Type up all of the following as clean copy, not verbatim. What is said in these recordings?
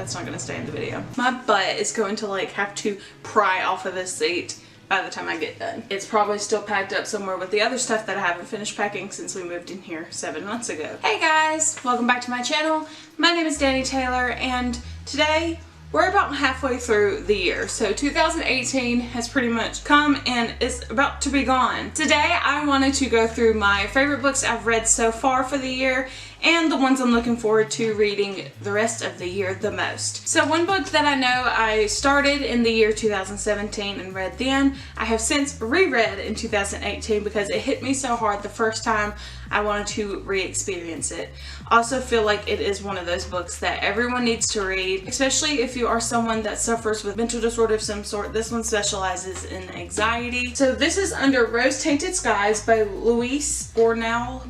That's not gonna stay in the video. My butt is going to like have to pry off of this seat by the time I get done. It's probably still packed up somewhere with the other stuff that I haven't finished packing since we moved in here 7 months ago. Hey guys, welcome back to my channel. My name is Danny Taylor, and today we're about halfway through the year. So 2018 has pretty much come and is about to be gone. Today I wanted to go through my favorite books I've read so far for the year and the ones I'm looking forward to reading the rest of the year the most. So one book that I know I started in the year 2017 and read then, I have since reread in 2018 because it hit me so hard the first time I wanted to re-experience it. I also feel like it is one of those books that everyone needs to read, especially if you are someone that suffers with mental disorder of some sort. This one specializes in anxiety. So this is Under Rose-Tainted Skies by Louise Garnall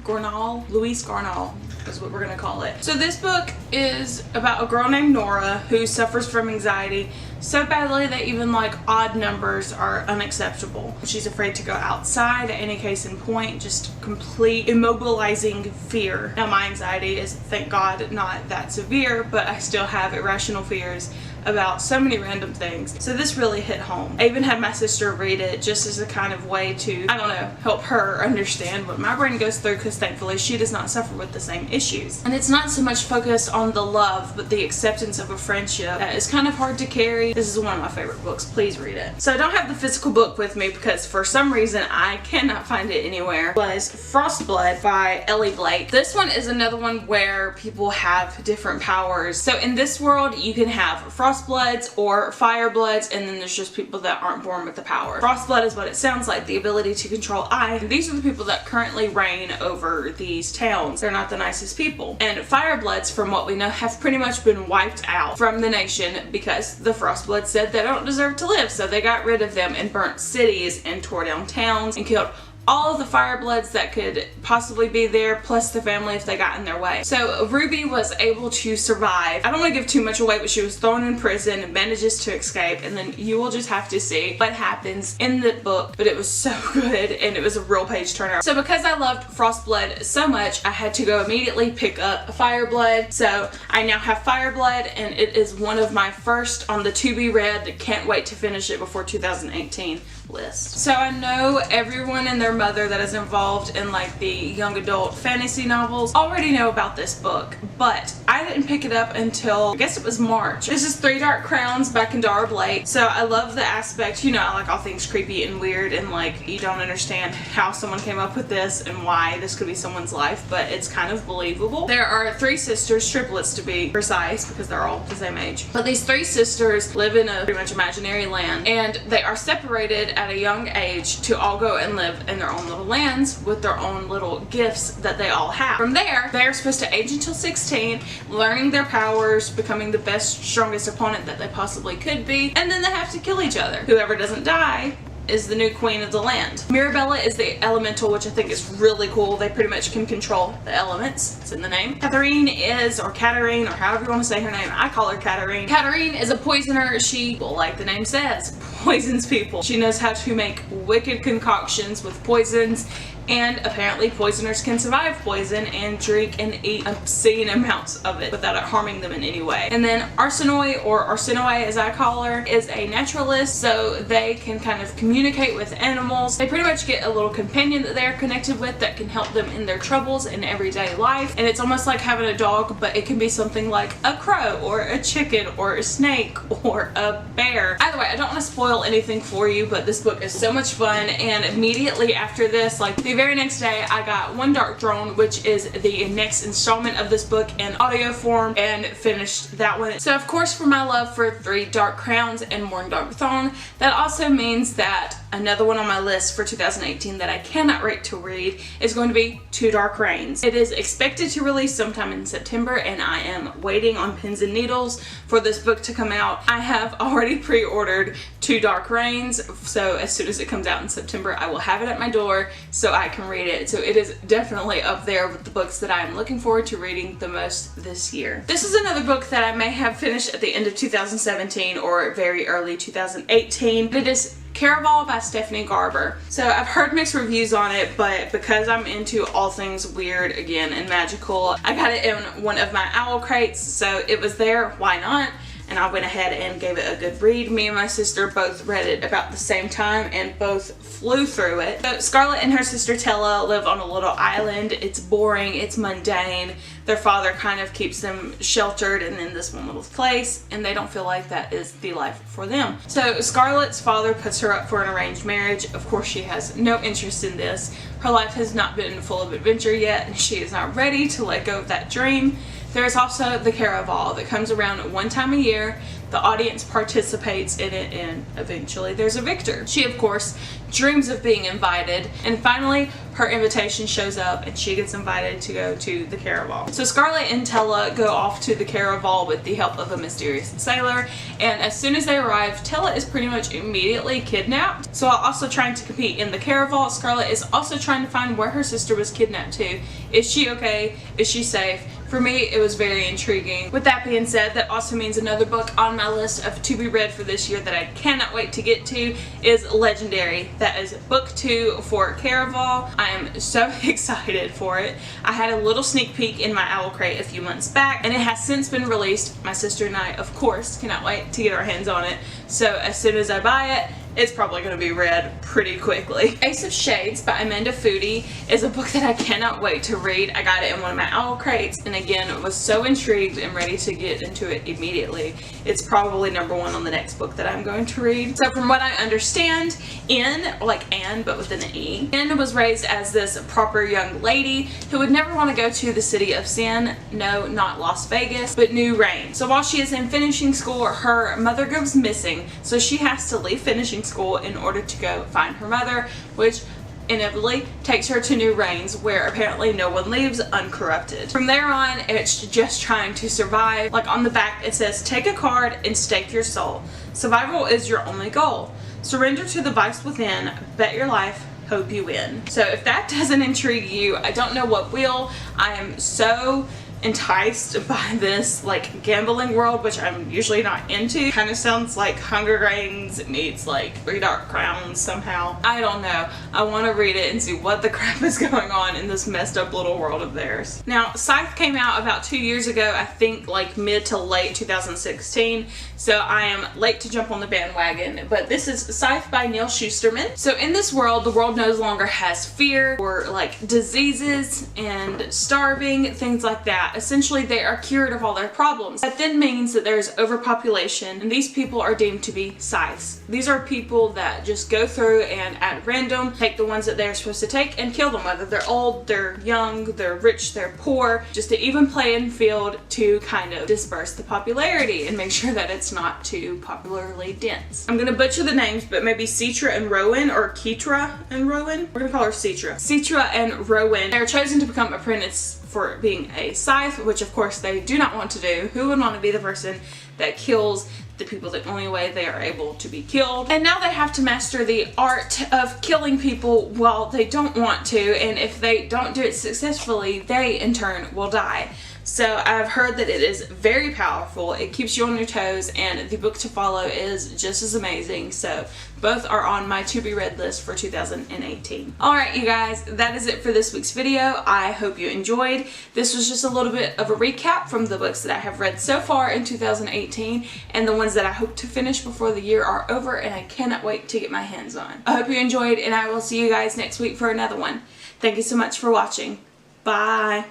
is what we're gonna call it. So this book is about a girl named Nora who suffers from anxiety so badly that even like odd numbers are unacceptable. She's afraid to go outside at any case in point, just complete immobilizing fear. Now my anxiety is, thank God, not that severe, but I still have irrational fears about so many random things. So this really hit home. I even had my sister read it just as a kind of way to, I don't know, help her understand what my brain goes through, because thankfully she does not suffer with the same issues. And it's not so much focused on the love, but the acceptance of a friendship that is kind of hard to carry. This is one of my favorite books. Please read it. So I don't have the physical book with me because for some reason I cannot find it anywhere. It was Frostblood by Ellie Blake. This one is another one where people have different powers. So in this world you can have Frostbloods or Firebloods, and then there's just people that aren't born with the power. Frostblood is what it sounds like, the ability to control ice. And these are the people that currently reign over these towns. They're not the nicest people. And Firebloods, from what we know, have pretty much been wiped out from the nation because the Frostbloods said they don't deserve to live, so they got rid of them and burnt cities and tore down towns and killed all of the Firebloods that could possibly be there, plus the family if they got in their way. So Ruby was able to survive. I don't want to give too much away, but she was thrown in prison and manages to escape, and then you will just have to see what happens in the book. But it was so good, and it was a real page turner. So because I loved Frostblood so much, I had to go immediately pick up Fireblood. So I now have Fireblood, and it is one of my first on the to be read. Can't wait to finish it before 2018 list. So I know everyone and their mother that is involved in like the young adult fantasy novels already know about this book, but I didn't pick it up until I guess it was March. This is Three Dark Crowns by Kendara Blake. So I love the aspect, you know, I like all things creepy and weird, and like you don't understand how someone came up with this and why this could be someone's life, but it's kind of believable. There are 3 sisters, triplets to be precise, because they're all the same age. But these 3 sisters live in a pretty much imaginary land, and they are separated at a young age to all go and live in their own little lands with their own little gifts that they all have. From there, they are supposed to age until 16, learning their powers, becoming the best, strongest opponent that they possibly could be, and then they have to kill each other. Whoever doesn't die is the new queen of the land. Mirabella is the elemental, which I think is really cool. They pretty much can control the elements. It's in the name. Catherine is, or Katarine, or however you want to say her name. I call her Katarine. Katarine is a poisoner. She, well, like the name says, poisons people. She knows how to make wicked concoctions with poisons, and apparently poisoners can survive poison and drink and eat obscene amounts of it without it harming them in any way. And then Arsenoi, or Arsenoi as I call her, is a naturalist, so they can kind of communicate with animals. They pretty much get a little companion that they're connected with that can help them in their troubles in everyday life. And it's almost like having a dog, but it can be something like a crow or a chicken or a snake or a bear. Either way, I don't want to spoil anything for you, but this book is so much fun. And immediately after this, like the very next day, I got One Dark Throne, which is the next installment of this book in audio form, and finished that one. So of course, for my love for Three Dark Crowns and One Dark Throne, that also means that another one on my list for 2018 that I cannot wait to read is going to be Two Dark Reigns. It is expected to release sometime in September, and I am waiting on pins and needles for this book to come out. I have already pre-ordered Two Dark Reigns, so as soon as it comes out in September, I will have it at my door so I can read it. So it is definitely up there with the books that I am looking forward to reading the most this year. This is another book that I may have finished at the end of 2017 or very early 2018. It is Caraval by Stephanie Garber. So I've heard mixed reviews on it, but because I'm into all things weird again and magical, I got it in one of my owl crates, so it was there, why not? And I went ahead and gave it a good read. Me and my sister both read it about the same time and both flew through it. So Scarlett and her sister Tella live on a little island. It's boring, it's mundane. Their father kind of keeps them sheltered and in this one little place, and they don't feel like that is the life for them. So Scarlett's father puts her up for an arranged marriage. Of course, she has no interest in this. Her life has not been full of adventure yet, and she is not ready to let go of that dream. There is also the Caraval that comes around one time a year. The audience participates in it, and eventually there's a victor. She, of course, dreams of being invited, and finally her invitation shows up and she gets invited to go to the Caraval. So Scarlett and Tella go off to the Caraval with the help of a mysterious sailor, and as soon as they arrive, Tella is pretty much immediately kidnapped. So while also trying to compete in the Caraval, Scarlett is also trying to find where her sister was kidnapped to. Is she okay? Is she safe? For me, it was very intriguing. With that being said, that also means another book on my list of to be read for this year that I cannot wait to get to is Legendary. That is book 2 for Caraval. I am so excited for it. I had a little sneak peek in my owl crate a few months back, and it has since been released. My sister and I, of course, cannot wait to get our hands on it. So as soon as I buy it, it's probably going to be read pretty quickly. Ace of Shades by Amanda Foody is a book that I cannot wait to read. I got it in one of my owl crates, and again was so intrigued and ready to get into it immediately. It's probably number 1 on the next book that I'm going to read. So from what I understand, Anne, like Anne but with an E, Anne was raised as this proper young lady who would never want to go to the city of sin, no, not Las Vegas, but New Rain. So while she is in finishing school, her mother goes missing, so she has to leave finishing school in order to go find her mother, which inevitably takes her to New Rains, where apparently no one leaves uncorrupted. From there on, it's just trying to survive. Like on the back it says, take a card and stake your soul. Survival is your only goal. Surrender to the vice within, bet your life, hope you win. So if that doesn't intrigue you, I don't know what will. I am so enticed by this like gambling world, which I'm usually not into. Kind of sounds like Hunger Games meets like Three Dark Crowns somehow. I don't know. I want to read it and see what the crap is going on in this messed up little world of theirs. Now, Scythe came out about 2 years ago, I think like mid to late 2016, so I am late to jump on the bandwagon, but this is Scythe by Neil Shusterman. So in this world, the world no longer has fear or like diseases and starving, things like that. Essentially, they are cured of all their problems. That then means that there's overpopulation, and these people are deemed to be scythes. These are people that just go through and at random take the ones that they're supposed to take and kill them, whether they're old, they're young, they're rich, they're poor, just to even playing field to kind of disperse the popularity and make sure that it's not too popularly dense. I'm gonna butcher the names, but maybe Citra and Rowan, or Keitra and Rowan. We're gonna call her Citra. Citra and Rowan, they're chosen to become apprentices for being a scythe, which of course they do not want to do. Who would want to be the person that kills the people the only way they are able to be killed? And now they have to master the art of killing people while they don't want to, and if they don't do it successfully, they in turn will die. So I've heard that it is very powerful, it keeps you on your toes, and the book to follow is just as amazing. So both are on my to be read list for 2018. Alright you guys, that is it for this week's video. I hope you enjoyed. This was just a little bit of a recap from the books that I have read so far in 2018 and the ones that I hope to finish before the year are over and I cannot wait to get my hands on. I hope you enjoyed, and I will see you guys next week for another one. Thank you so much for watching. Bye!